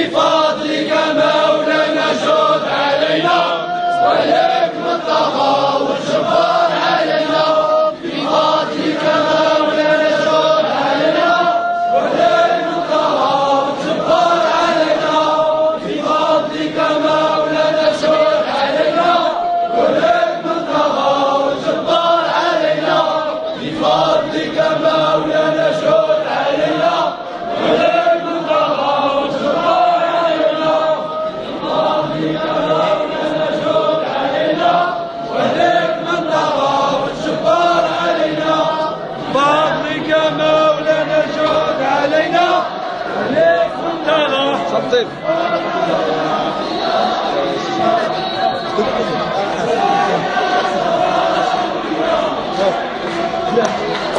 بفضلك مولانا جود علينا ولك من طغى والجبار علينا بفضلك مولانا جود علينا ولك من طغى والجبار علينا بفضلك مولانا جود علينا ولك من طغى والجبار علينا بفضلك مولانا جود علينا ولك من طغى والجبار علينا بفضلك مولانا جود علينا ولك من طغى والجبار علينا بفضلك مولانا جود علينا ولك من طغى شطيب Yeah.